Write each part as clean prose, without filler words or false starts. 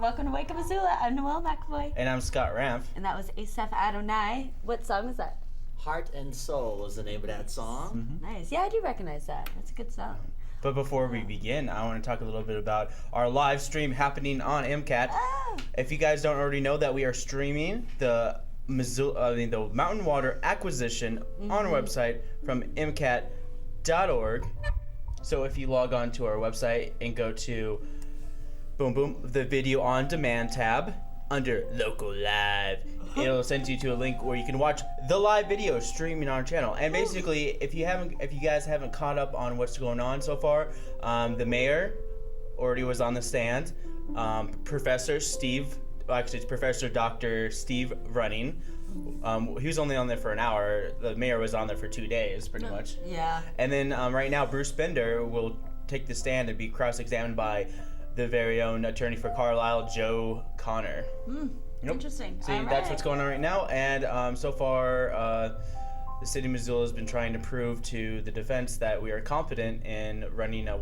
Welcome to Wake Up Missoula. I'm Noelle McAvoy. And I'm Scott Ramp. And that was Asaph Adonai. What song was that? Heart and Soul was the name of that song. Mm-hmm. Nice. Yeah, I do recognize that. That's a good song. But before we begin, I want to talk a little bit about our live stream happening on MCAT. Oh. If you guys don't already know that we are streaming the the Mountain Water Acquisition on our website from MCAT.org. So if you log on to our website and go to the video on demand tab under local live, it'll send you to a link where you can watch the live video streaming on our channel. And basically, if you guys haven't caught up on what's going on so far, the mayor already was on the stand. Professor Dr. Steve Running. He was only on there for an hour. The mayor was on there for 2 days, pretty much. Yeah. And then right now, Bruce Bender will take the stand and be cross-examined by the very own attorney for Carlisle, Joe Connor. Yep. Interesting. See, that's what's going on right now. And so far, the city of Missoula has been trying to prove to the defense that we are competent in running a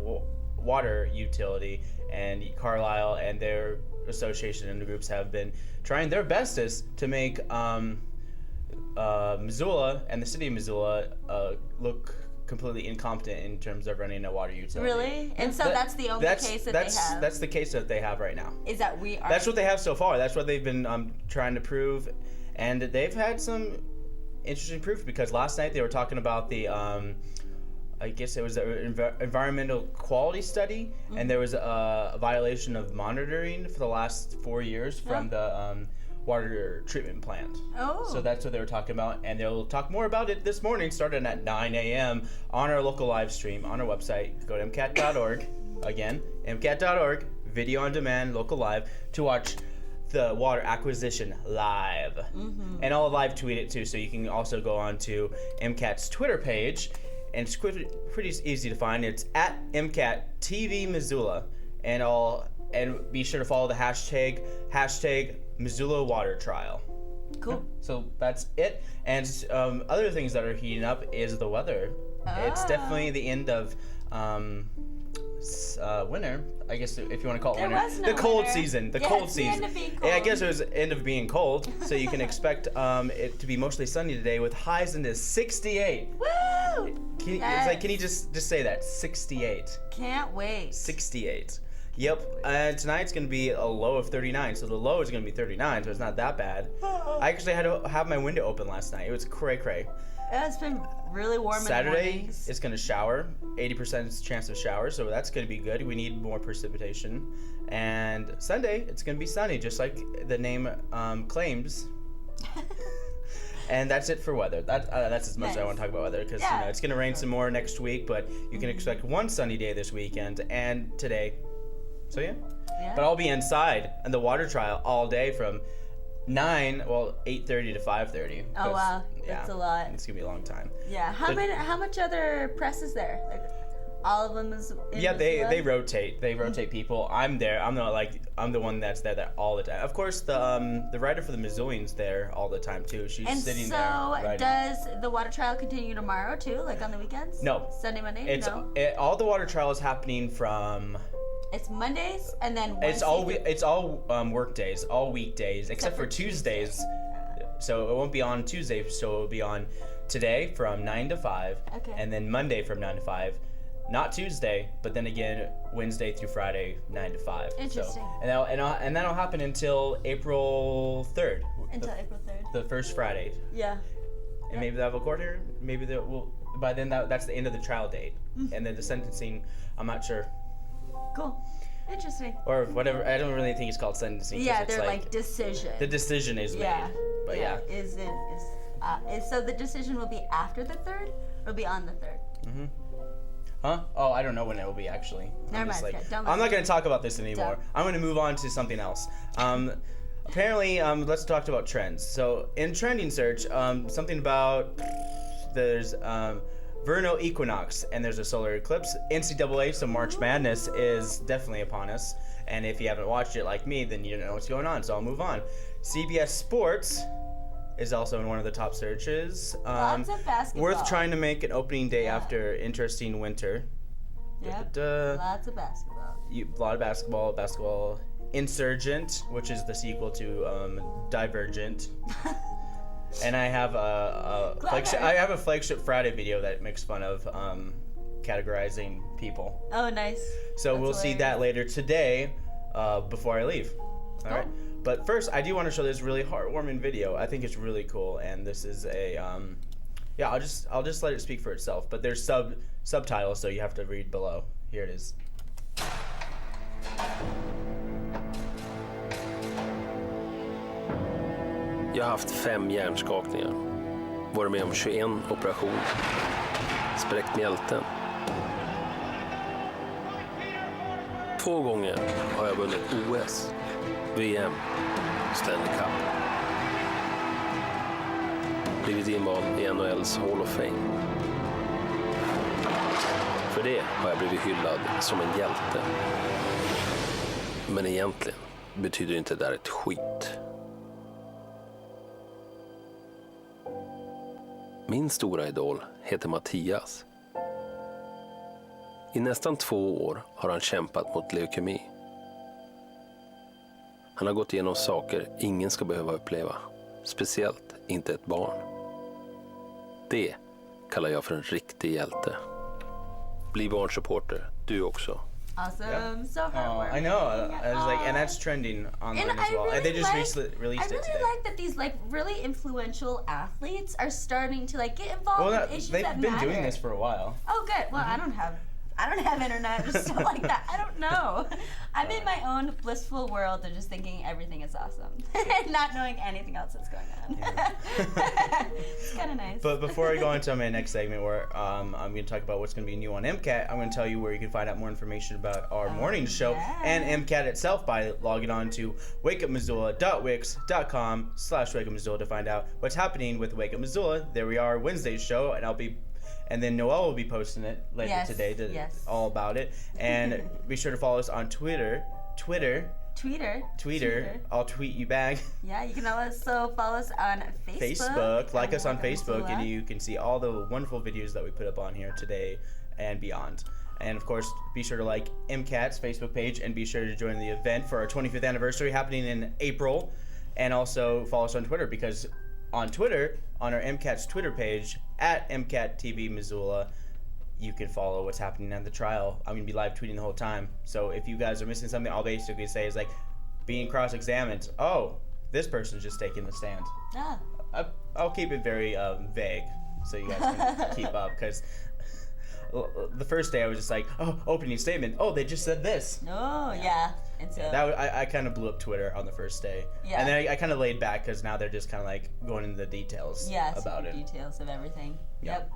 water utility. And Carlisle and their association and the groups have been trying their bestest to make Missoula and the city of Missoula look completely incompetent in terms of running a water utility. Really? And so that's the only case that they have? That's the case that they have right now. Is that we are... That's what they have so far. That's what they've been trying to prove. And they've had some interesting proof because last night they were talking about the... I guess it was an environmental quality study, and there was a violation of monitoring for the last 4 years from the water treatment plant. Oh. So that's what they were talking about, and they'll talk more about it this morning, starting at 9 a.m. on our local live stream on our website. Go to MCAT.org, again, MCAT.org, video on demand, local live, to watch the water acquisition live. And I'll live tweet it too, so you can also go on to MCAT's Twitter page. And it's pretty easy to find. It's at MCAT TV Missoula, and be sure to follow the hashtag Missoula Water Trial. Cool. So that's it. And other things that are heating up is the weather. It's definitely the end of winter, I guess, if you want to call it winter. The cold season. The cold it's season. The end of being cold. Yeah, I guess it was the end of being cold. So you can expect it to be mostly sunny today with highs into 68. Woo! Can you just say that? 68. Can't wait. 68. Yep. And tonight's going to be a low of 39. So the low is going to be 39, so it's not that bad. I actually had to have my window open last night. It was cray-cray. Yeah, it's been really warm Saturday, in the mornings. it's going to shower. 80% chance of shower, so that's going to be good. We need more precipitation. And Sunday, it's going to be sunny, just like the name claims. And that's it for weather. That's as much as I want to talk about weather, because it's going to rain some more next week, but you can expect one sunny day this weekend and today. So yeah. But I'll be inside in the water trial all day from 8:30 to 5:30. Oh wow, that's a lot. It's gonna be a long time. Yeah. How much other press is there? Like, all of them is in they rotate. They rotate people. I'm there. I'm the one that's there all the time. Of course, the writer for the Missoulian's there all the time too. She's sitting there. And so does the water trial continue tomorrow too, like on the weekends? No. Sunday, Monday? All the water trial is happening from. It's Mondays and then Wednesday. It's all work days, all weekdays, except for Tuesdays. So it won't be on Tuesday. So it'll be on today from 9 to 5, and then Monday from 9 to 5. Not Tuesday, but then again Wednesday through Friday, 9 to 5. Interesting. So, and that'll happen until April 3rd. Until April 3rd. The first Friday. Yeah. And maybe they'll have a court hearing. Maybe they will. By then that's the end of the trial date, and then the sentencing. I'm not sure. Cool. Interesting. Or whatever. I don't really think it's called sentencing. Yeah, they're like decision. The decision is made. But So the decision will be after the 3rd, or will be on the 3rd? Huh? Oh, I don't know when it will be actually. Never mind. I'm not going to talk about this anymore. I'm going to move on to something else. Apparently, let's talk about trends. So in trending search, something about there's vernal equinox, and there's a solar eclipse. NCAA, so March Madness is definitely upon us. And if you haven't watched it like me, then you don't know what's going on, so I'll move on. CBS Sports is also in one of the top searches. Lots of basketball. Worth trying to make an opening day after interesting winter. Yep. Lots of basketball. A lot of basketball Insurgent, which is the sequel to Divergent. And I have a flagship Friday video that makes fun of categorizing people. Oh, nice. So That's we'll see that later today before I leave. All right. But first, I do want to show this really heartwarming video. I think it's really cool, and this is a yeah. I'll just let it speak for itself. But there's subtitles, so you have to read below. Here it is. Jag har haft 5 hjärnskakningar, varit med om 21 operationer, spräckt mjälten. 2 gånger har jag vunnit OS, VM, Stanley Cup. Blivit invald i NHLs Hall of Fame. För det har jag blivit hyllad som en hjälte. Men egentligen betyder inte det där ett skit. Min stora idol heter Mattias. I nästan 2 år har han kämpat mot leukemi. Han har gått igenom saker ingen ska behöva uppleva. Speciellt inte ett barn. Det kallar jag för en riktig hjälte. Bli barnsupporter, du också. Awesome, so heartwarming. I know. I was like, and that's trending online And as well. I And they really just like, released I it really today. like that these like really influential athletes are starting to like get involved Well, with issues they've that been matter. doing this for a while. Oh, good. Well, I don't have internet or stuff like that. I don't know. I'm in my own blissful world of just thinking everything is awesome and not knowing anything else that's going on. It's kind of nice. But before I go into my next segment where I'm going to talk about what's going to be new on MCAT, I'm going to tell you where you can find out more information about our morning show and MCAT itself by logging on to wakeupmissoula.wix.com/wakeupmissoula to find out what's happening with Wake Up Missoula. There we are, Wednesday's show, and then Noelle will be posting it later today all about it. And be sure to follow us on Twitter. I'll tweet you back. Yeah, you can also follow us on Facebook. Like us on Facebook, Missoula. and you can see all the wonderful videos that we put up on here today and beyond. And of course, be sure to like MCAT's Facebook page, and be sure to join the event for our 25th anniversary happening in April. And also follow us on Twitter, because on Twitter, on our MCAT's Twitter page, at MCAT TV Missoula, you can follow what's happening at the trial. I'm going to be live tweeting the whole time. So if you guys are missing something, I'll basically say is like being cross-examined. Oh, this person's just taking the stand. Yeah. I'll keep it very vague so you guys can keep up, because the first day I was just like, oh, opening statement. Oh, they just said this. Oh, yeah. And so I kind of blew up Twitter on the first day. Yeah. And then I kind of laid back, because now they're just kind of like going into the details about it. Details of everything. Yep.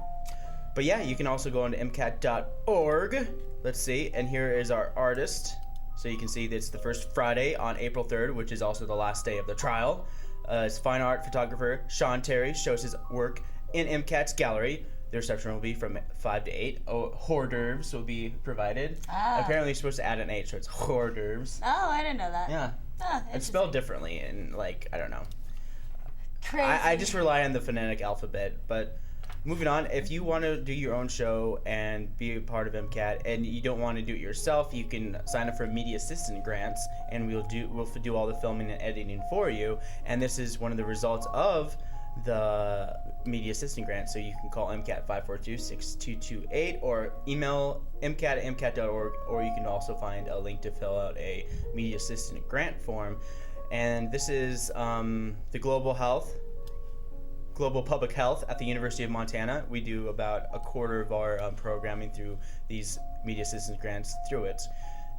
But yeah, you can also go on to mcat.org. Let's see, and here is our artist. So you can see that it's the first Friday on April 3rd, which is also the last day of the trial. It's fine art photographer Sean Terry shows his work in MCAT's gallery. The reception will be from 5 to 8. Hors d'oeuvres will be provided. Apparently you're supposed to add an H, so it's hors d'oeuvres. Oh, I didn't know that. Yeah. It's spelled differently, and like, I don't know. Crazy. I just rely on the phonetic alphabet. But moving on, if you want to do your own show and be a part of MCAT, and you don't want to do it yourself, you can sign up for media assistant grants, and we'll do all the filming and editing for you. And this is one of the results of the media assistant grant. So you can call MCAT 542-6228 or email mcat@mcat.org, or you can also find a link to fill out a media assistant grant form. And this is the global public health at the University of Montana. We do about a quarter of our programming through these media assistance grants through it.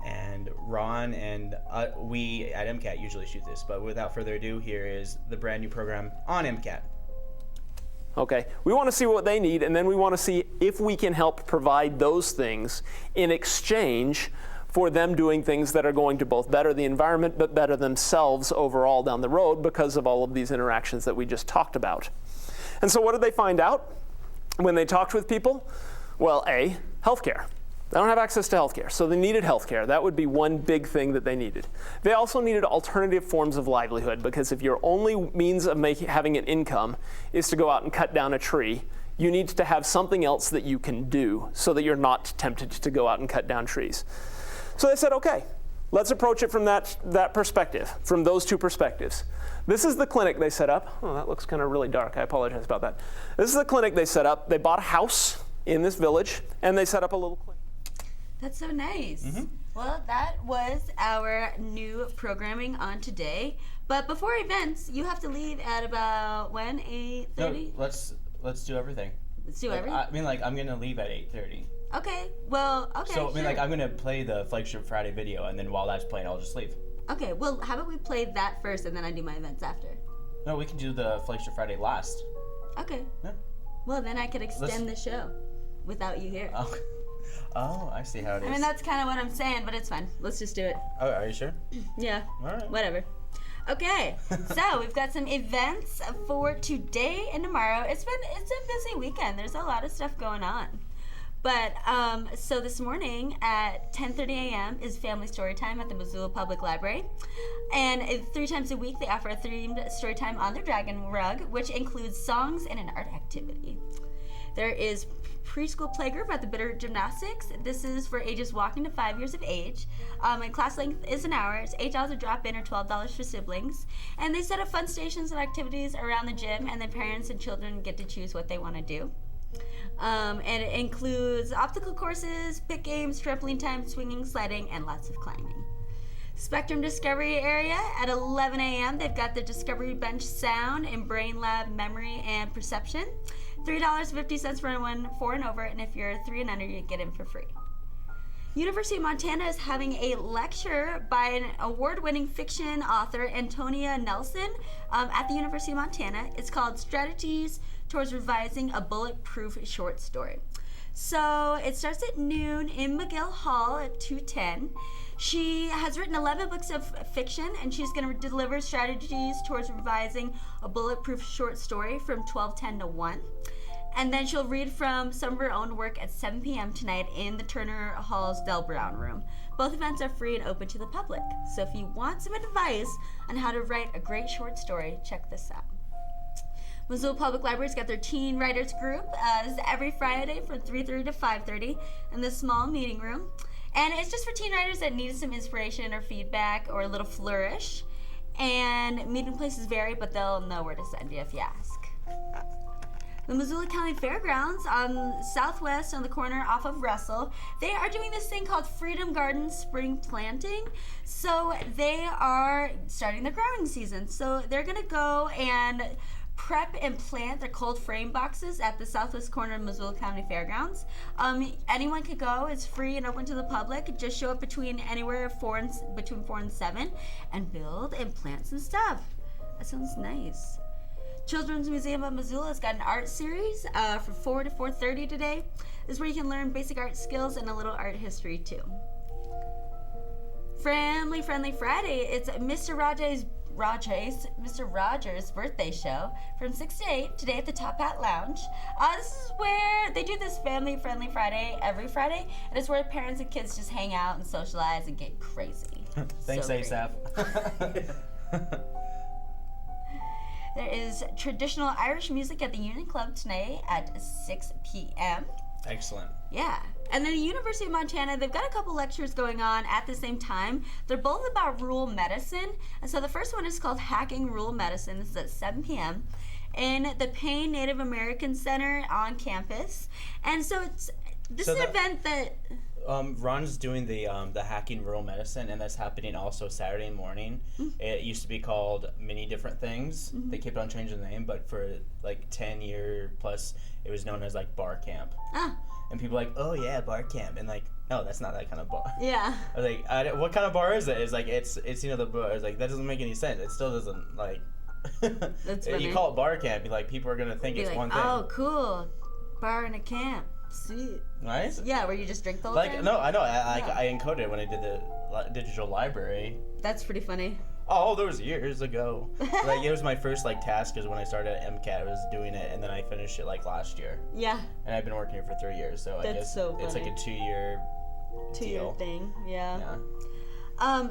And Ron and we at MCAT usually shoot this, but without further ado, here is the brand new program on MCAT. Okay, we want to see what they need, and then we want to see if we can help provide those things in exchange for them doing things that are going to both better the environment but better themselves overall down the road because of all of these interactions that we just talked about. And so what did they find out when they talked with people? Well, A, healthcare. They don't have access to healthcare, so they needed healthcare. That would be one big thing that they needed. They also needed alternative forms of livelihood, because if your only means of having an income is to go out and cut down a tree, you need to have something else that you can do so that you're not tempted to go out and cut down trees. So they said, okay, Let's approach it from that perspective, from those two perspectives. This is the clinic they set up. Oh, that looks kind of really dark. I apologize about that. This is the clinic they set up. They bought a house in this village, and they set up a little clinic. That's so nice. Well, that was our new programming on today. But before events, you have to leave at about when? 8:30? No, let's do everything. Let's do Like, everything? I mean, like, I'm gonna leave at 8:30. Okay. Well, okay. So I mean, like, sure. I'm gonna play the Flagship Friday video, and then while that's playing, I'll just leave. Okay, well, how about we play that first and then I do my events after? No, we can do the Flagship Friday last. Okay. Yeah. Well, then I could extend the show without you here. Oh, I see how it is. I mean, that's kind of what I'm saying, but it's fine. Let's just do it. Oh, are you sure? Yeah. All right. Whatever. Okay, so we've got some events for today and tomorrow. It's a busy weekend. There's a lot of stuff going on. But so this morning at 10:30 a.m. is Family Story Time at the Missoula Public Library. And 3 times a week they offer a themed story time on their dragon rug, which includes songs and an art activity. There is preschool playgroup at the Bitter Gymnastics. This is for ages walking to 5 years of age. And class length is an hour. It's $8 a drop-in or $12 for siblings. And they set up fun stations and activities around the gym, and then parents and children get to choose what they want to do. And it includes obstacle courses, pick games, trampoline time, swinging, sliding, and lots of climbing. Spectrum Discovery Area at 11 a.m. They've got the Discovery Bench Sound and Brain Lab Memory and Perception. $3.50 for anyone 4 and over, and if you're 3 and under, you get in for free. University of Montana is having a lecture by an award-winning fiction author, Antonia Nelson, at the University of Montana. It's called Strategies Towards Revising a Bulletproof Short Story. So it starts at noon in McGill Hall at 210. She has written 11 books of fiction, and she's going to deliver strategies towards revising a bulletproof short story from 12:10 to 1. And then she'll read from some of her own work at 7 p.m. tonight in the Turner Hall's Del Brown Room. Both events are free and open to the public. So if you want some advice on how to write a great short story, check this out. Missoula Public Library's got their Teen Writers Group. This is every Friday from 3:30 to 5:30 in this small meeting room. And it's just for teen writers that need some inspiration or feedback or a little flourish. And meeting places vary, but they'll know where to send you if you ask. The Missoula County Fairgrounds on Southwest on the corner off of Russell, they are doing this thing called Freedom Garden Spring Planting. So they are starting their growing season. So they're going to go and prep and plant their cold frame boxes at the southwest corner of Missoula County Fairgrounds. Anyone could go. It's free and open to the public. Just show up between 4 and 7 and build and plant some stuff. That sounds nice. Children's Museum of Missoula has got an art series from 4 to 4:30 today. This is where you can learn basic art skills and a little art history too. Family Friendly Friday. It's Mr. Rogers' birthday show from 6 to 8 today at the Top Hat Lounge. This is where they do this Family Friendly Friday every Friday, and it's where parents and kids just hang out and socialize and get crazy. Thanks, So Asaph. There is traditional Irish music at the Union Club tonight at 6 p.m. Excellent. Yeah. And then the University of Montana, they've got a couple lectures going on at the same time. They're both about rural medicine. And so the first one is called Hacking Rural Medicine. This is at 7 p.m. in the Payne Native American Center on campus. And so this is an event that... Ron's doing the Hacking Rural Medicine, and that's happening also Saturday morning. Mm-hmm. It used to be called many different things. Mm-hmm. They kept on changing the name, but for like 10 year plus, it was known as like bar camp. Ah. And people like, oh yeah, bar camp, and like, no, that's not that kind of bar. Yeah. I was like, what kind of bar is it? It's like it's the bar. It's like that doesn't make any sense. It still doesn't like. That's funny. You call it bar camp, like people are gonna think it's like, one thing. Oh, cool, bar in a camp. Sweet. Nice. Yeah, where you just drink the whole time? No, I know. I encoded it when I did the digital library. That's pretty funny. Oh, that was years ago. Like it was my first like task, is when I started at MCAT. I was doing it, and then I finished it like last year. Yeah. And I've been working here for 3 years, so I guess so funny. it's like a 2 year deal thing. Yeah.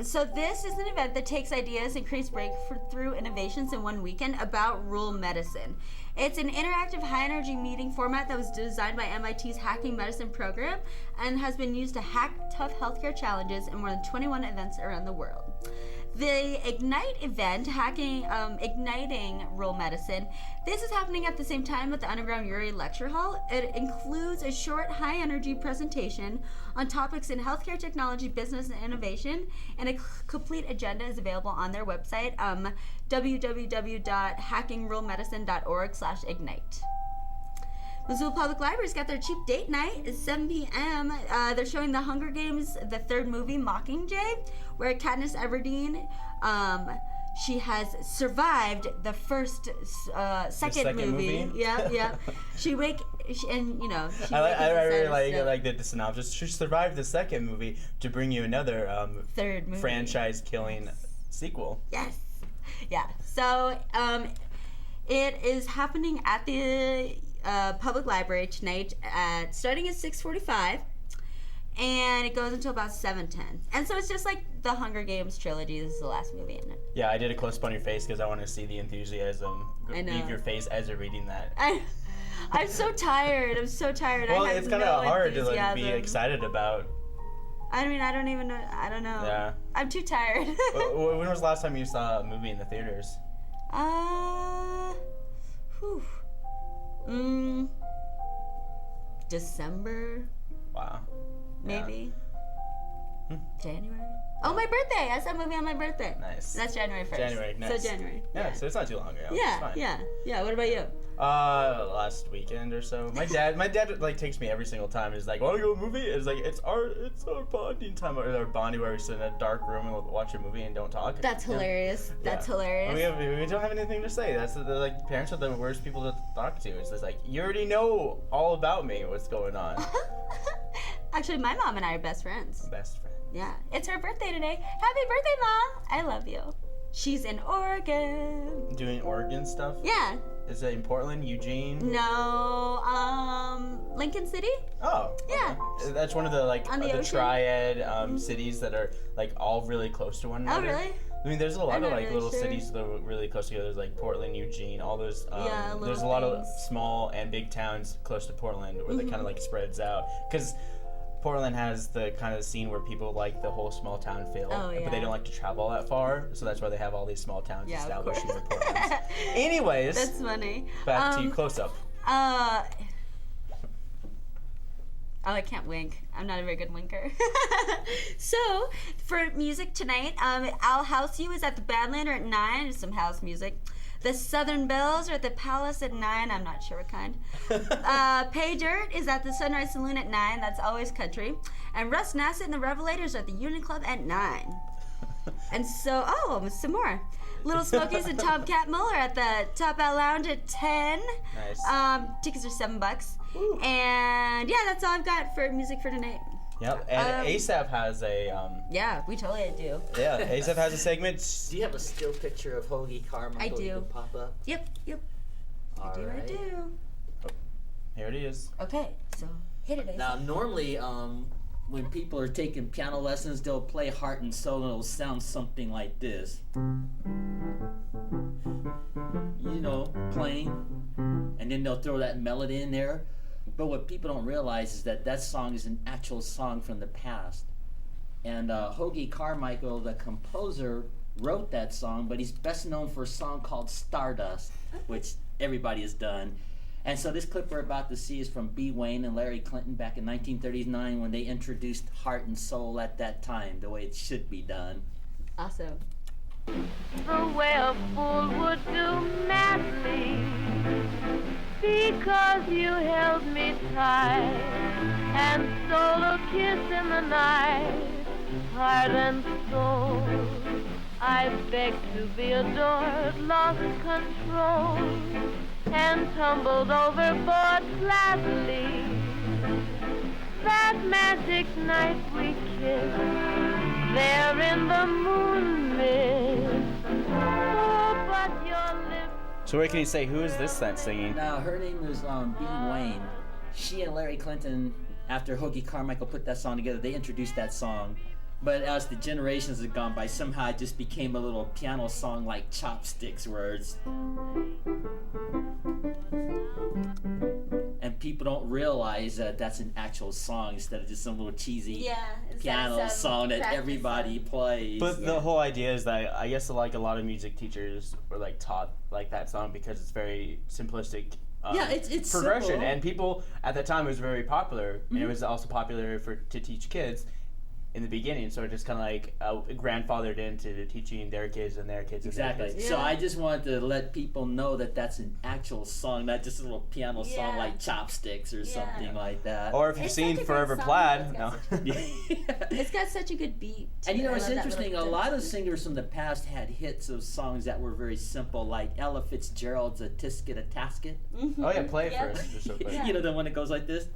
So this is an event that takes ideas and creates breakthrough innovations in one weekend about rural medicine. It's an interactive high-energy meeting format that was designed by MIT's Hacking Medicine program and has been used to hack tough healthcare challenges in more than 21 events around the world. The Ignite event, igniting rural medicine, this is happening at the same time at the Underground Uri Lecture Hall. It includes a short, high-energy presentation on topics in healthcare technology, business, and innovation, and a complete agenda is available on their website, www.hackingruralmedicine.org/ignite. Missoula Public Library's got their cheap date night. It's 7 p.m. They're showing The Hunger Games, the third movie, Mockingjay, where Katniss Everdeen, she has survived the second movie. Yeah. She really like the synopsis. She survived the second movie to bring you another third movie franchise-killing sequel. Yes. Yeah. So it is happening at the public library tonight starting at 6:45, and it goes until about 7:10. And so it's just like the Hunger Games trilogy. This is the last movie in it. Yeah, I did a close-up on your face because I want to see the enthusiasm leave your face as you're reading that. I'm so tired. Well, it's kind of hard to be excited about. I mean, I don't even know. I don't know. Yeah. I'm too tired. When was the last time you saw a movie in the theaters? December. Wow. Maybe. Yeah. January. Oh, my birthday! I saw a movie on my birthday. Nice. That's January 1st. January, nice. So January. Yeah, so it's not too long ago. Yeah, yeah. What about you? Last weekend or so. My dad like takes me every single time. He's like, "Want to go to a movie?" It's like it's our bonding time, or our bonding where we sit in a dark room and we'll watch a movie and don't talk. That's hilarious. That's hilarious. We don't have anything to say. That's like parents are the worst people to talk to. It's just like you already know all about me. What's going on? Actually, my mom and I are best friends. Best friends. Yeah, it's her birthday today. Happy birthday, Mom! I love you. She's in Oregon. Doing Oregon stuff? Yeah. Is it in Portland, Eugene? No, Lincoln City. Oh. Yeah. Okay. That's one of the the triad cities that are like all really close to one another. Oh, really? I mean, there's a lot of like little cities that are really close together. There's like Portland, Eugene, all those. There's a lot of small and big towns close to Portland where they kind of like spreads out because Portland has the kind of scene where people like the whole small town feel, but they don't like to travel that far, so that's why they have all these small towns established in Portland. Anyways, that's funny. Back to you, close up. Oh, I can't wink. I'm not a very good winker. So, for music tonight, I'll House You is at the Badlander at 9. Some house music. The Southern Bells are at the Palace at 9. I'm not sure what kind. Pay Dirt is at the Sunrise Saloon at 9. That's always country. And Russ Nassett and the Revelators are at the Union Club at 9. And so, some more. Little Smokies and Tomcat Muller at the Top Out Lounge at 10. Nice. Tickets are $7. Ooh. And yeah, that's all I've got for music for tonight. Yep, and Asaph has a... yeah, we totally do. Yeah, Asaph has a segment. Do you have a still picture of Hoagie Carmichael? I do. You can pop up? Yep. I do. Oh, here it is. Okay, so hit it, Asaph. Now, normally, when people are taking piano lessons, they'll play Heart and Soul, and it'll sound something like this. You know, playing, and then they'll throw that melody in there. But what people don't realize is that song is an actual song from the past. And Hoagie Carmichael, the composer, wrote that song, but he's best known for a song called Stardust, which everybody has done. And so this clip we're about to see is from B. Wayne and Larry Clinton back in 1939 when they introduced Heart and Soul at that time, the way it should be done. Awesome. The way a fool would do madly, because you held me tight and stole a kiss in the night. Heart and soul, I begged to be adored, lost control, and tumbled overboard gladly. That magic night we kissed, there in the moon mist. Oh, but your lips. So what can you say? Who is this that's singing? Now, her name is B. Wayne. She and Larry Clinton, after Hoagie Carmichael put that song together, they introduced that song. But as the generations have gone by, somehow it just became a little piano song like Chopsticks, where it's... And people don't realize that that's an actual song instead of just some little cheesy piano song that everybody plays. But the whole idea is that I guess like a lot of music teachers were like taught like that song because it's very simplistic. It's progression, simple. and people at the time it was very popular, and it was also popular to teach kids in the beginning. So it just kind of like grandfathered into teaching their kids and their kids. Exactly. And their kids. So I just wanted to let people know that that's an actual song, not just a little piano song like Chopsticks or something like that. Or if you've seen Forever Plaid, no. It's got such a good beat. And you know, it's interesting, a lot of singers from the past had hits of songs that were very simple, like Ella Fitzgerald's A Tisket a Tasket. Oh yeah, play it first. Just so quick. You know the one that goes like this?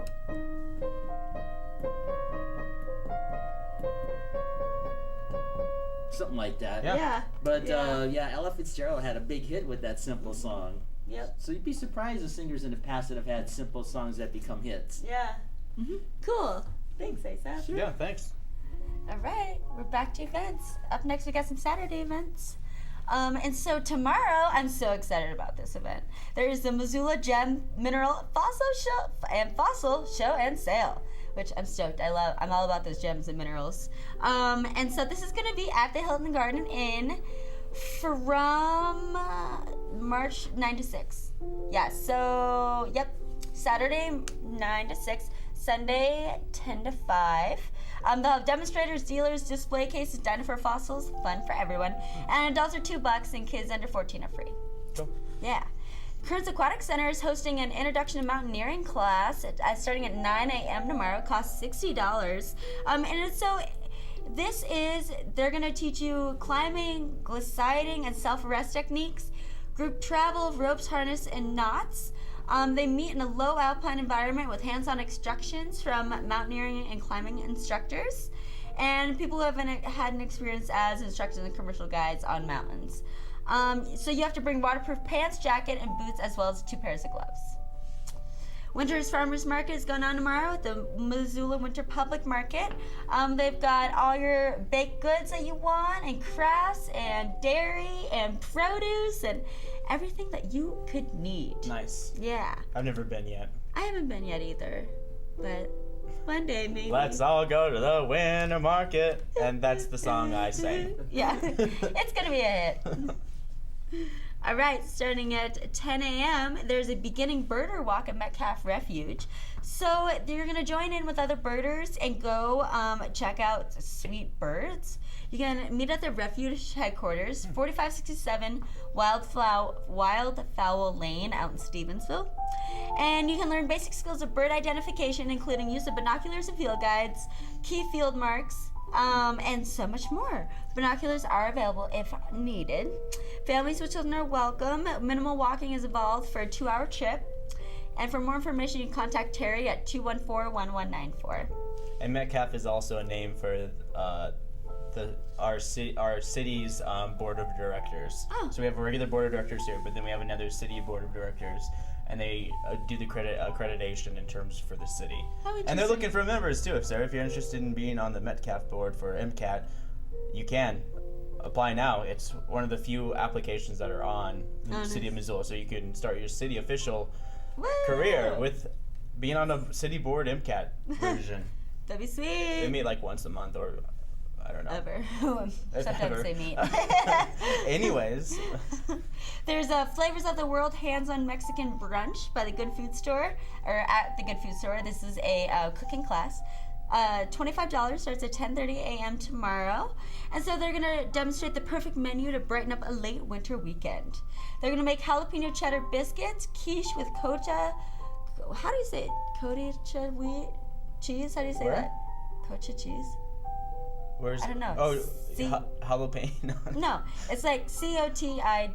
Something like that. Yeah. But Ella Fitzgerald had a big hit with that simple song. Yep. So you'd be surprised the singers in the past that have had simple songs that become hits. Yeah. Cool. Thanks, Asaph. Yeah, thanks. All right, we're back to events. Up next, we got some Saturday events. And so tomorrow, I'm so excited about this event. There is the Missoula Gem Mineral Fossil Show and Sale, which I'm stoked. I'm all about those gems and minerals. And so this is going to be at the Hilton Garden Inn from March 9 to 6. Yeah, so, yep, Saturday 9 to 6, Sunday 10 to 5. They'll have demonstrators, dealers, display cases, dinosaur fossils, fun for everyone. And adults are $2 and kids under 14 are free. Cool. Yeah. Kearns Aquatic Center is hosting an introduction to mountaineering class starting at 9 a.m. tomorrow. Costs $60. They're going to teach you climbing, gliding, and self-arrest techniques, group travel, ropes, harness, and knots. They meet in a low alpine environment with hands-on instructions from mountaineering and climbing instructors and people who have had an experience as instructors and commercial guides on mountains. So you have to bring waterproof pants, jacket, and boots, as well as 2 pairs of gloves. Winter's Farmers Market is going on tomorrow at the Missoula Winter Public Market. They've got all your baked goods that you want, and crafts, and dairy, and produce, and everything that you could need. Nice. Yeah. I've never been yet. I haven't been yet either, but one day maybe. Let's all go to the winter market. And that's the song I sang. Yeah, it's gonna be a hit. All right, starting at 10 a.m., there's a beginning birder walk at Metcalf Refuge. So you're going to join in with other birders and go check out sweet birds. You can meet at the refuge headquarters, 4567 Wildfowl Lane out in Stevensville. And you can learn basic skills of bird identification, including use of binoculars and field guides, key field marks, and so much more. Binoculars are available if needed. Families with children are welcome. Minimal walking is involved for a 2-hour trip. And for more information, you can contact Terry at 214-1194. And Metcalf is also a name for our city's board of directors. Oh. So we have a regular board of directors here, but then we have another city board of directors, and they do the accreditation in terms for the city. How And they're looking for members too. So if you're interested in being on the Metcalf board for MCAT, you can apply now. It's one of the few applications that are on the city of Missoula, so you can start your city official career with being on a city board MCAT version. That'd be sweet. They meet like once a month, or I don't know. Ever. Ever. Sometimes they meet. Anyways. There's Flavors of the World Hands-on Mexican Brunch by the Good Food Store, or at the Good Food Store. This is a cooking class. $25, starts at 10:30 a.m. tomorrow. And so they're going to demonstrate the perfect menu to brighten up a late winter weekend. They're going to make jalapeno cheddar biscuits, quiche with cocha. How do you say it? Cocha wheat cheese? How do you say that? Cocha cheese? Where's I don't know. Oh, jalapeno. No, it's like Cotija. I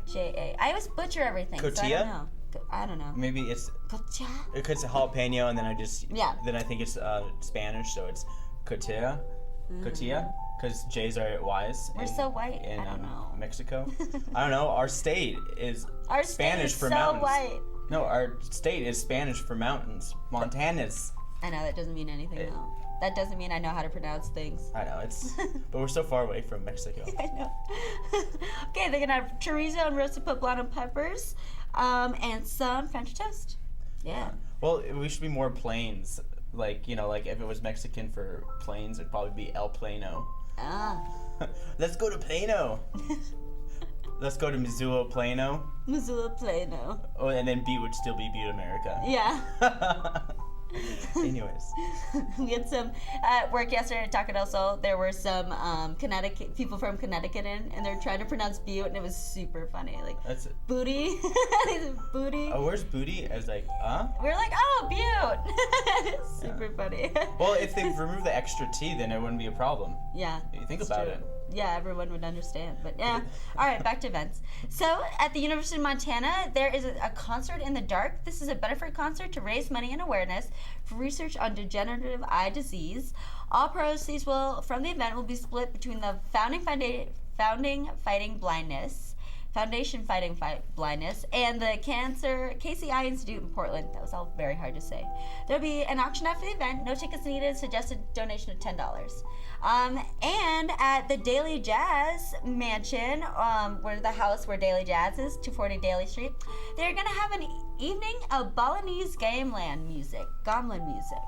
always butcher everything. So I don't know. I don't know. Maybe it's Cocha? it's a jalapeno, and then I think it's Spanish, so it's cotilla, because J's are Y's. We're so white. In I don't know. Mexico. I don't know. Our state is Spanish for so mountains. White. No, our state is Spanish for mountains. Montanas. I know that doesn't mean anything though. That doesn't mean I know how to pronounce things. I know, but we're so far away from Mexico. I know. Okay, they're gonna have chorizo and roasted poblano peppers, and some French toast. Yeah. Well, we should be more plains. Like, like if it was Mexican for plains, it'd probably be El Plano. Ah. Let's go to Plano. Let's go to Missoula, Plano. Missoula, Plano. Oh, and then B would still be Butte, America. Yeah. Anyways. We had some at work yesterday at Taco Del Sol. There were some Connecticut people from Connecticut in, and they're trying to pronounce Butte, and it was super funny. Like, That's it. booty. Booty. Oh, where's booty? I was like, We're like, oh, Butte. It's super funny. Well, if they remove the extra T, then it wouldn't be a problem. Yeah. If you think it's about true. it. Yeah, everyone would understand. But yeah. All right, back to events. So at the University of Montana, there is a concert in the dark. This is a benefit concert to raise money and awareness for research on degenerative eye disease. All proceeds from the event will be split between the Foundation Fighting Blindness and the Casey Eye Institute in Portland. That was all very hard to say. There'll be an auction after the event. No tickets needed. Suggested donation of $10. And at the Daily Jazz Mansion, where the house where Daily Jazz is, 240 Daly Street, they're gonna have an evening of Balinese gamelan music, gamelan music.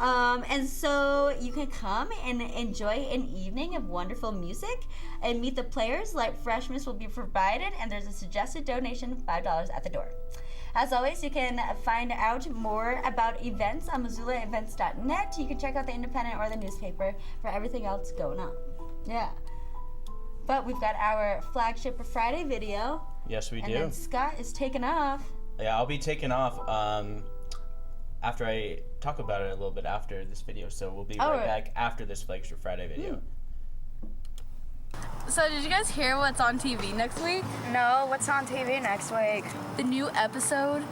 And so you can come and enjoy an evening of wonderful music and meet the players. Light refreshments will be provided, and there's a suggested donation of $5 at the door. As always, you can find out more about events on MissoulaEvents.net. You can check out the Independent or the newspaper for everything else going on. Yeah. But we've got our flagship Friday video. Yes, we do. And then Scott is taking off. Yeah, I'll be taking off after I talk about it a little bit after this video. So we'll be right back after this Flagship Friday video. So did you guys hear what's on TV next week? No, what's on TV next week? The new episode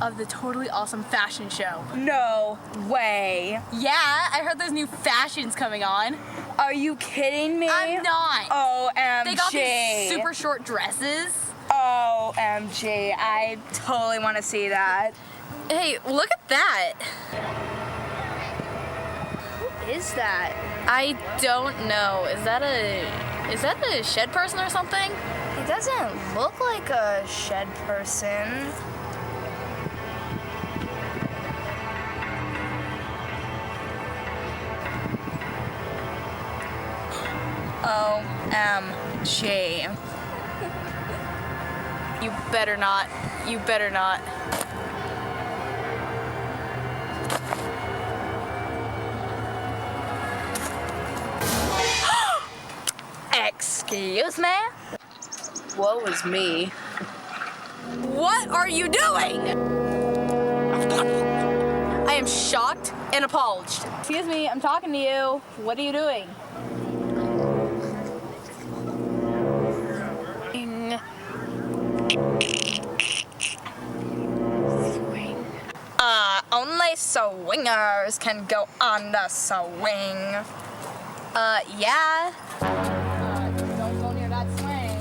of the Totally Awesome Fashion Show. No way. Yeah, I heard there's new fashions coming on. Are you kidding me? I'm not. OMG. They got these super short dresses. OMG. I totally want to see that. Hey, look at that. Who is that? I don't know. Is that a shed person or something? He doesn't look like a shed person. OMG. You better not. You better not. Excuse me? Woe is me. What are you doing? I am shocked and appalled. Excuse me, I'm talking to you. What are you doing? Only swingers can go on the swing. Yeah. Don't go near that swing.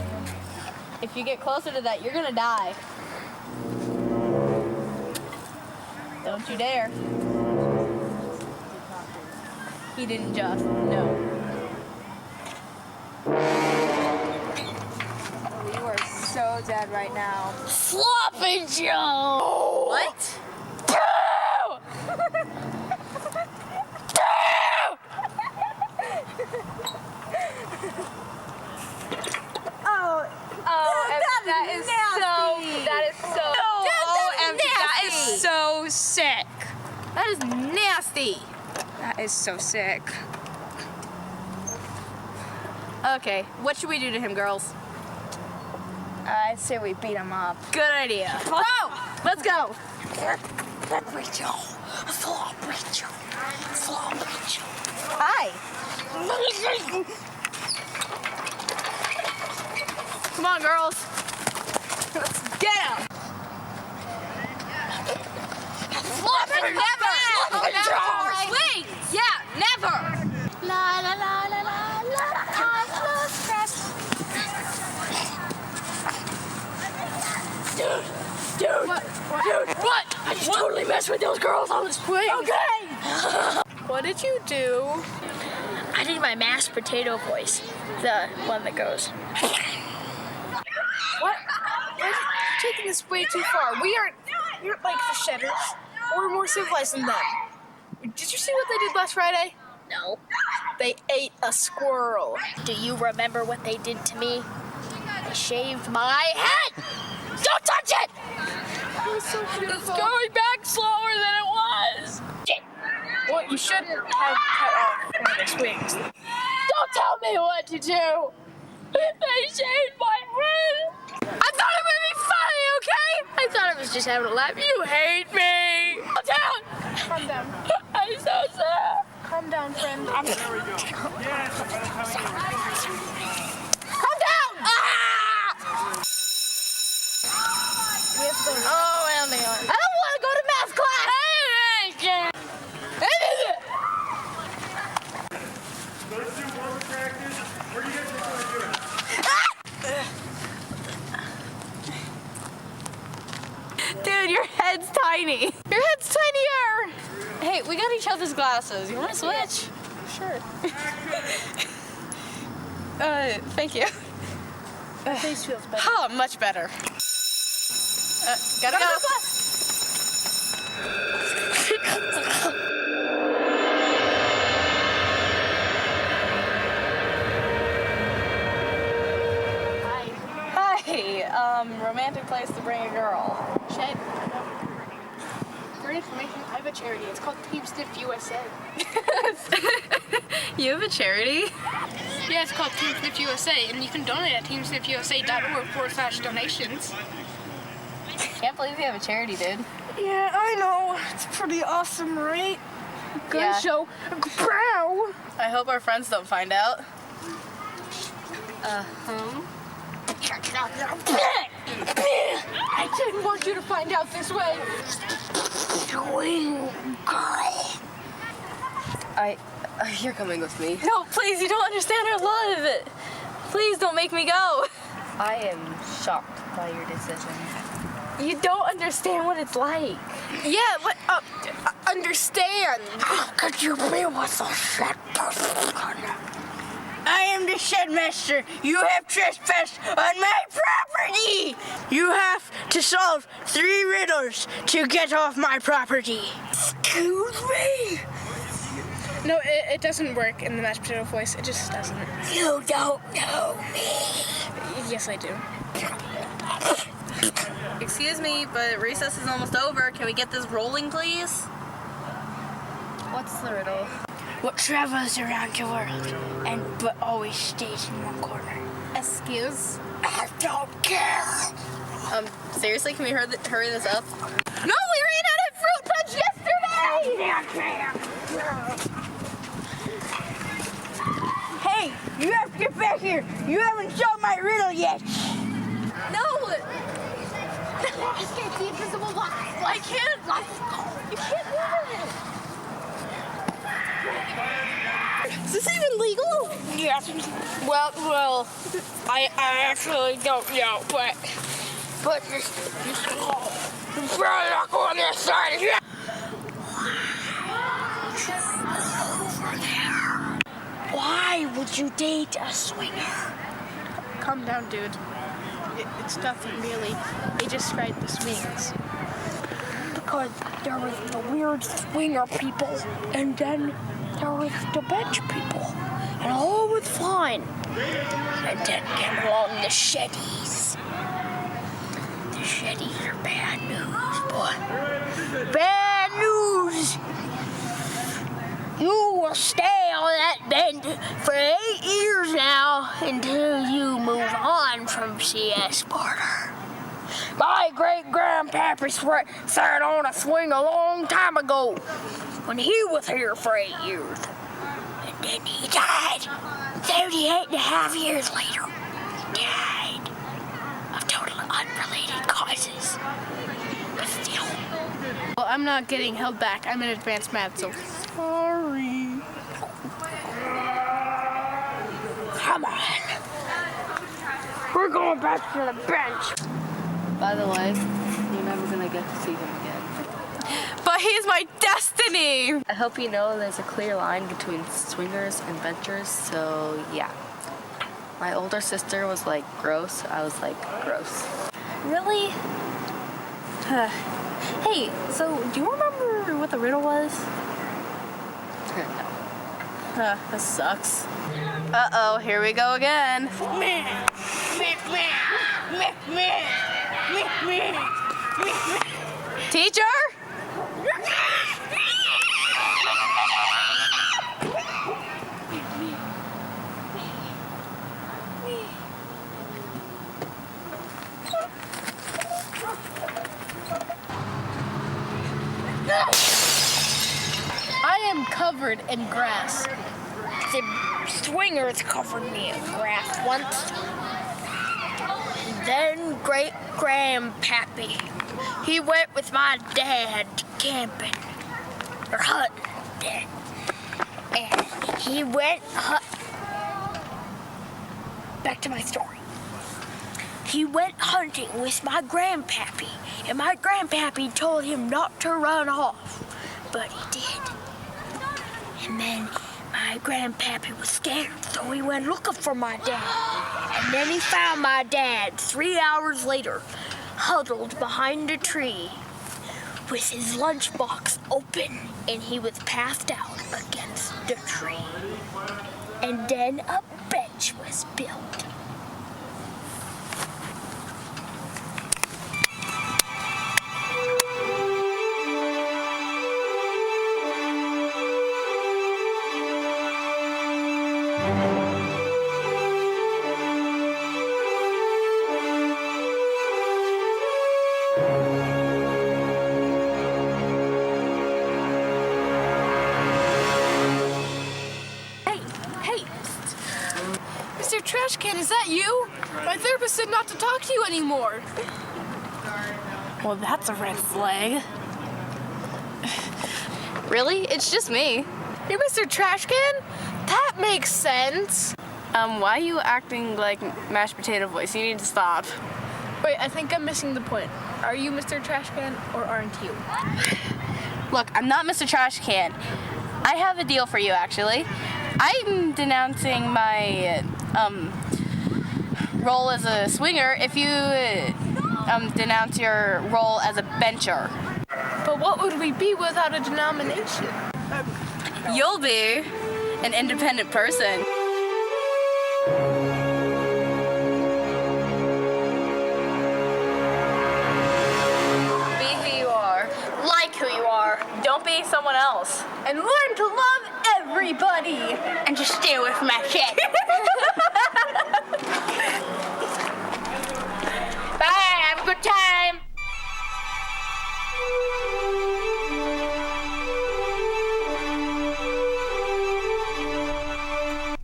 If you get closer to that, you're gonna die. Don't you dare. He didn't just, no. You are so dead right now. Sloppy Joe! What? That is so sick. That is nasty. That is so sick. Okay, what should we do to him, girls? I say we beat him up. Good idea. Go! Let's go. Hi. Come on, girls. Let's get him. Never. Swing. Yeah, never. La la la la la la. Dude. What? I just totally messed with those girls on the swing. Okay. What did you do? I did my mashed potato voice. The one that goes. What? You're taking this way too far. You're like the Shedders. We're more civilized than them. Did you see what they did last Friday? No. They ate a squirrel. Do you remember what they did to me? They shaved my head! Don't touch it! It was so beautiful. It's going back slower than it was! Well, you shouldn't have cut off one of its wings. Don't tell me what to do! They shaved my head! I thought it would be funny, okay? I thought it was just having a laugh. You hate me! Calm down! Calm down. I'm so sad. Calm down, friend. Calm down! Ah! We have to go. Oh, I don't want to go to math class! Let's do warm practice. Where do you guys want to do it? Dude, your head's tiny. Your head's tinier. Hey, we got each other's glasses. You want to switch? Sure. Thank you. My face feels better. Oh, much better. Gotta go. Hi. Romantic place to bring a girl. Shed. For information, I have a charity. It's called Team Sniff USA. You have a charity? Yeah, it's called Team Sniff USA, and you can donate at teamsniffusa.org/donations. Can't believe you have a charity, dude. Yeah, I know. It's pretty awesome, right? Good Yeah. show. Brow. I hope our friends don't find out. I didn't want you to find out this way. You're coming with me. No, please, you don't understand our love. Please don't make me go. I am shocked by your decision. You don't understand what it's like. Yeah, what? Understand. How could you be with a shed person? I am the shed master. You have trespassed on my property. You have to solve 3 riddles to get off my property. Excuse me? No, it doesn't work in the mashed potato voice. It just doesn't. You don't know me. Yes, I do. Excuse me, but recess is almost over. Can we get this rolling, please? What's the riddle? What travels around the world but always stays in one corner? Excuse? I don't care. Seriously, can we hurry this up? No, we ran out of fruit punch yesterday! Hey, you have to get back here. You haven't solved my riddle yet. No! I can't see invisible line. I can't. You can't do it. Is this even legal? Yes. Well, I actually don't know, but you better not go on the other side. Yeah. Why would you date a swinger? Calm down, dude. It's nothing really. They just ride the swings. Because there was the weird swinger people, and then there was the bench people, and all was fine. And then came along the sheddies. The sheddies are bad news, boy. Bad news! You will stay on that bench for 8 years now until you move on from CS Porter. My great-grandpappy sat on a swing a long time ago when he was here for 8 years. And then he died 38 and a half years later. He died of totally unrelated causes. But still. Well, I'm not getting held back. I'm in advanced math, so sorry. Come on. We're going back to the bench. By the way, you're never gonna get to see him again. By he's my destiny! I hope you know there's a clear line between swingers and benchers, so yeah. My older sister was like, gross. I was like, gross. Really? Hey, so do you remember what the riddle was? No. That sucks. Uh-oh, here we go again. Teacher? I am covered in grass. The swingers covered me in grass once. Then great grandpappy, he went with my dad camping or hunting, and he went back to my story. He went hunting with my grandpappy, and my grandpappy told him not to run off, but he did. And then my grandpappy was scared, so he went looking for my dad. And then he found my dad 3 hours later, huddled behind a tree with his lunchbox open, and he was passed out against the tree. And then a bench was built. Mr. Trash Can, is that you? My therapist said not to talk to you anymore. Well, that's a red flag. Really? It's just me. You're Mr. Trash Can? That makes sense. Why are you acting like mashed potato voice? You need to stop. Wait, I think I'm missing the point. Are you Mr. Trash Can or aren't you? Look, I'm not Mr. Trash Can. I have a deal for you, actually. I'm denouncing my role as a swinger if you denounce your role as a bencher. But what would we be without a denomination? You'll be an independent person. Be who you are. Like who you are. Don't be someone else. And learn to love everybody. And just stay away from my shit. Bye, have a good time.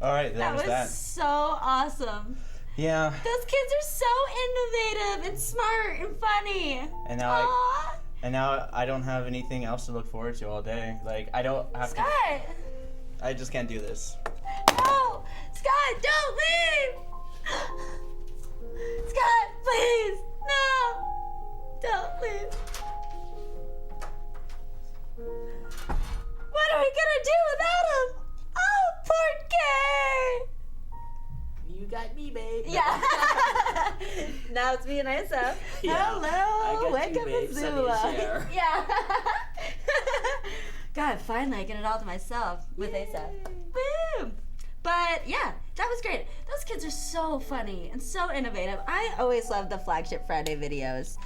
All right, that was that. So awesome. Yeah. Those kids are so innovative and smart and funny. And now I don't have anything else to look forward to all day. Like I don't have Scott. I just can't do this. No! Scott, don't leave! Scott, please! No! Don't leave. What are we gonna do without him? Oh, poor kid! You got me, babe. Yeah. Now it's me and Asaph. Yeah, Hello, I got wake you, up babe. Missoula. Sunny share. Yeah. God, finally I get it all to myself with Asaph. Boom. But yeah, that was great. Those kids are so funny and so innovative. I always love the Flagship Friday videos.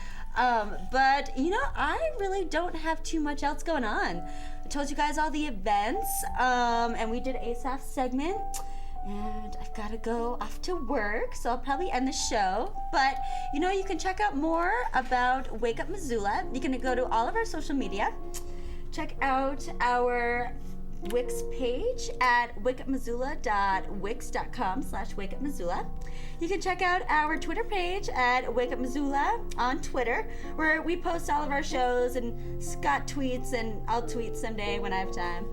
But you know, I really don't have too much else going on. I told you guys all the events, and we did Asaph's segment. And I've got to go off to work, so I'll probably end the show. But, you know, you can check out more about Wake Up Missoula. You can go to all of our social media. Check out our Wix page at wakeupmissoula.wix.com/wakeupmissoula. You can check out our Twitter page at Wake Up Missoula on Twitter, where we post all of our shows, and Scott tweets, and I'll tweet someday when I have time.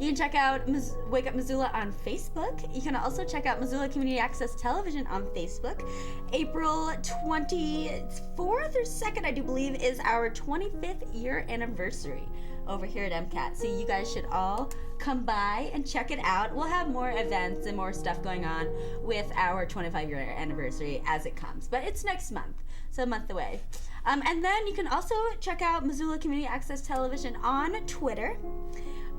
You can check out Wake Up Missoula on Facebook. You can also check out Missoula Community Access Television on Facebook. April 24th or 2nd, I do believe, is our 25th year anniversary over here at MCAT. So you guys should all come by and check it out. We'll have more events and more stuff going on with our 25-year anniversary as it comes. But it's next month, so a month away. And then you can also check out Missoula Community Access Television on Twitter.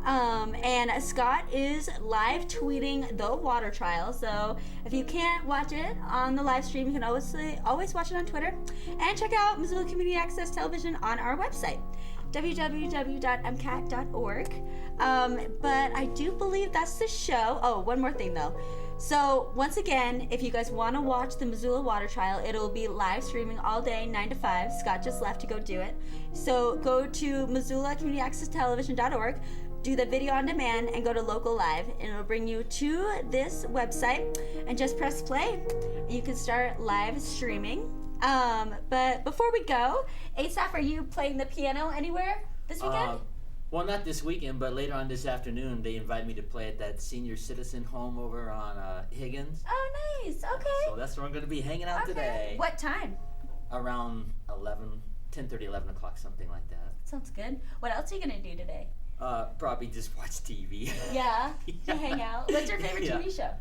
And Scott is live tweeting the water trial, so if you can't watch it on the live stream, you can always watch it on Twitter. And check out Missoula Community Access Television on our website, www.mcat.org. But I do believe that's the show. Oh, one more thing though. So once again, if you guys want to watch the Missoula water trial, it'll be live streaming all day, 9 to 5. Scott just left to go do it. So go to MissoulaCommunityAccessTelevision.org, do the video on demand, and go to local live, and it'll bring you to this website, and just press play, and you can start live streaming. But before we go, Asaph, are you playing the piano anywhere this weekend? Well, not this weekend, but later on this afternoon, they invited me to play at that senior citizen home over on Higgins. Oh, nice. Okay. So that's where I'm going to be hanging out today. What time? Around 10:30, 11 o'clock, something like that. Sounds good. What else are you going to do today? Probably just watch TV. Yeah? You hang out? What's your favorite TV show?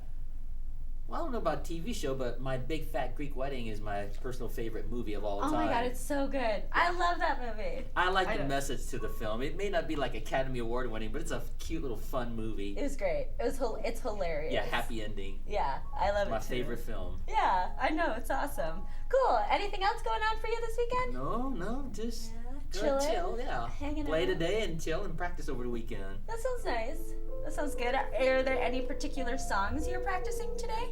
Well, I don't know about TV show, but My Big Fat Greek Wedding is my personal favorite movie of all time. Oh my god, it's so good. I love that movie. I like the message to the film. It may not be like Academy Award winning, but it's a cute little fun movie. It was great. It's hilarious. Yeah, happy ending. Yeah, I love it too. My favorite film. Yeah, I know, it's awesome. Cool. Anything else going on for you this weekend? No, just chilling, chill, yeah. Hanging Play out. today and chill and practice over the weekend. That sounds nice. That sounds good. Are there any particular songs you're practicing today?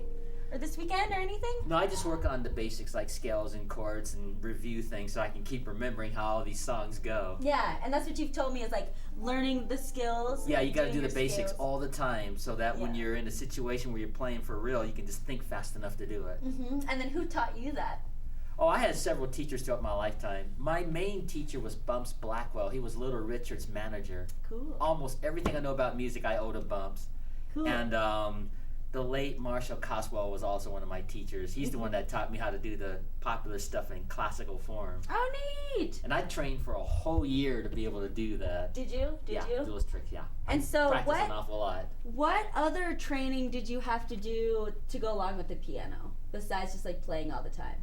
Or this weekend or anything? No, I just work on the basics like scales and chords and review things so I can keep remembering how all these songs go. Yeah, and that's what you've told me is like learning the skills. Yeah, you got to doing do the your basics skills. all the time so that when you're in a situation where you're playing for real, you can just think fast enough to do it. Mm-hmm. And then who taught you that? Oh, I had several teachers throughout my lifetime. My main teacher was Bumps Blackwell. He was Little Richard's manager. Cool. Almost everything I know about music I owe to Bumps. Cool. And the late Marshall Coswell was also one of my teachers. He's the one that taught me how to do the popular stuff in classical form. Oh, neat. And I trained for a whole year to be able to do that. Did you? Did you? Do those tricks, yeah. And so practiced an awful lot. What other training did you have to do to go along with the piano besides just like playing all the time?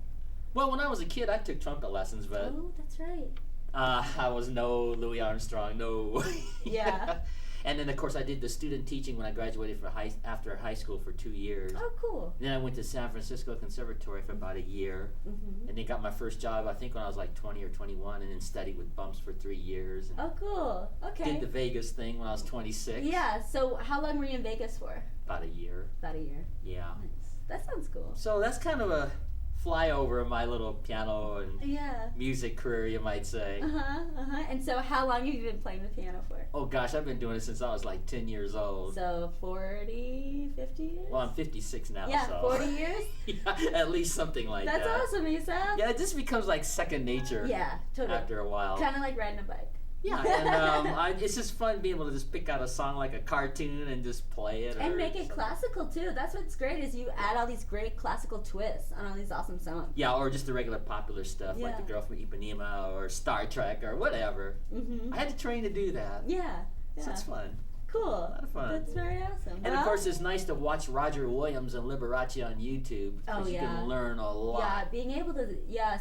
Well, when I was a kid, I took trumpet lessons, but Oh, that's right. I was no Louis Armstrong, no. Yeah. And then, of course, I did the student teaching when I graduated after high school for 2 years. Oh, cool. Then I went to San Francisco Conservatory for about a year. Mm-hmm. And then got my first job, I think, when I was like 20 or 21, and then studied with Bumps for 3 years. And Oh, cool. Okay. did the Vegas thing when I was 26. Yeah, so how long were you in Vegas for? About a year. About a year. Yeah. Nice. That sounds cool. So that's kind of a flyover of my little piano and Yeah. music career, you might say. And so how long have you been playing the piano for? Oh gosh, I've been doing it since I was like 10 years old. So 40, 50 years? Well, I'm 56 now, Yeah, so. 40 years? Yeah, at least something like That's that. awesome, Asaph. Yeah, it just becomes like second nature. Yeah, totally. After a while. Kind of like riding a bike. Yeah, and it's just fun being able to just pick out a song like a cartoon and just play it. And make it classical too. That's what's great is you add all these great classical twists on all these awesome songs. Yeah, or just the regular popular stuff like The Girl from Ipanema or Star Trek or whatever. Mm-hmm. I had to train to do that. Yeah. So it's fun. Cool. A lot of fun. That's very awesome. And of course, it's nice to watch Roger Williams and Liberace on YouTube because you can learn a lot. Yeah, being able to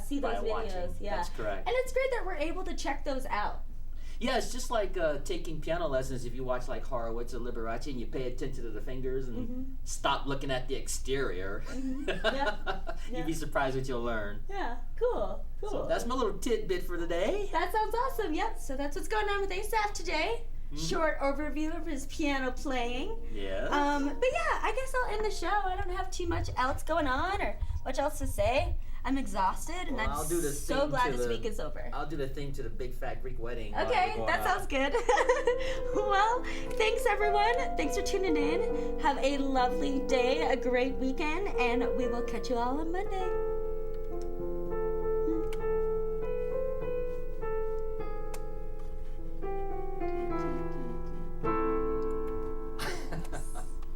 see those by videos. watching. Yeah, That's correct. And it's great that we're able to check those out. Yeah, it's just like taking piano lessons. If you watch like Horowitz or Liberace and you pay attention to the fingers and stop looking at the exterior, you'd be surprised what you'll learn. Yeah, cool. So that's my little tidbit for today. That sounds awesome. Yep. So that's what's going on with Asaph today. Short overview of his piano playing. Yes. But yeah, I guess I'll end the show. I don't have too much else going on or much else to say. I'm exhausted, and Well, I'm I'll do the so theme glad to this the- week is over. I'll do the thing to the Big Fat Greek Wedding. while Okay, we're going that out. sounds good. Well, thanks everyone. Thanks for tuning in. Have a lovely day, a great weekend, and we will catch you all on Monday.